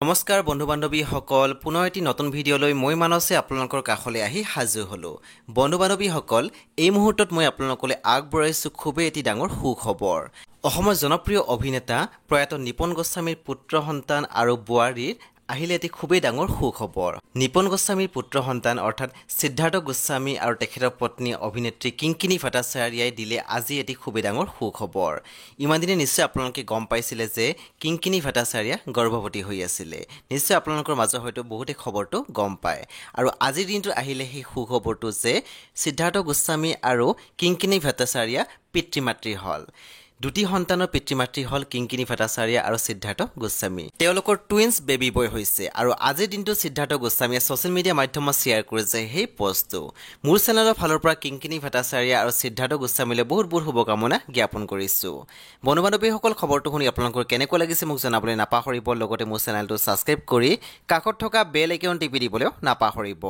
নমস্কাৰ বন্ধু বান্ধৱী সকল পুনৰ এটি নতুন ভিডিঅ'লৈ মই মানসে আপোনালোকৰ কাষলৈ আহি হাজিৰ হলো বন্ধু বান্ধৱী সকল এই মুহূৰ্তত মই আপোনালোকলৈ আগবঢ়াইছো খুবেই এটি ডাঙৰ সুখবৰ অসমৰ জনপ্ৰিয় অভিনেতা প্ৰয়াত নিপন গোস্বামীৰ পুত্ৰ সন্তান আৰু বোৱাৰীৰ আহিলে এটি খুবেই ডাঙৰ সুখবৰ নিপন গোস্বামীৰ পুত্ৰ সন্তান অৰ্থাৎ সিদ্ধাৰ্থ গোস্বামী আৰু তেখেতৰ পত্নী অভিনেত্ৰী কিংকিনী ভট্টাচাৰ্যাই দিলে আজি এটি খুবেই ডাঙৰ সুখবৰ ইমান দিনে নিশ্চয় আপোনালোকে গম পাইছিলে যে কিংকিনী ভট্টাচাৰ্যা গৰ্ভৱতী হৈ আছিল নিশ্চয় আপোনালোকৰ মাজৰ হয়তো বহুতে খবৰটো গম পায় আৰু আজিৰ দিনটো আহিলে সেই সুখবৰটো যে সিদ্ধাৰ্থ গোস্বামী আৰু কিংকিনী ভট্টাচাৰ্যা পিতৃ-মাতৃ হল দুটি সন্তানৰ পিতৃ-মাতৃ হল কিংকিনী ভট্টাচাৰ্যা আৰু সিদ্ধাৰ্থ গোস্বামী তেওঁলোকৰ টুইন্স বেবি বয় হৈছে আৰু আজিৰ দিনটো সিদ্ধাৰ্থ গোস্বামীয়ে সোশ্যাল মিডিয়া মাধ্যমত শ্বেয়াৰ কৰিছে সেই পোষ্টটো মোৰ চেনেলৰ ফালৰ পৰা কিংকিনী ভট্টাচাৰ্যা আৰু সিদ্ধাৰ্থ গোস্বামীলৈ বহুত বহুত শুভকামনা জ্ঞাপন কৰিছো বন্ধু বান্ধৱীসকল খবৰটো শুনি আপোনালোকৰ কেনেকুৱা লাগিছে মোক জনাবলৈ নাপাহৰিব লগতে মোৰ চেনেলটো সাবস্ক্ৰাইব কৰি কাষত থকা বেল আইকন টিপি দিবলৈও নাপাহৰিব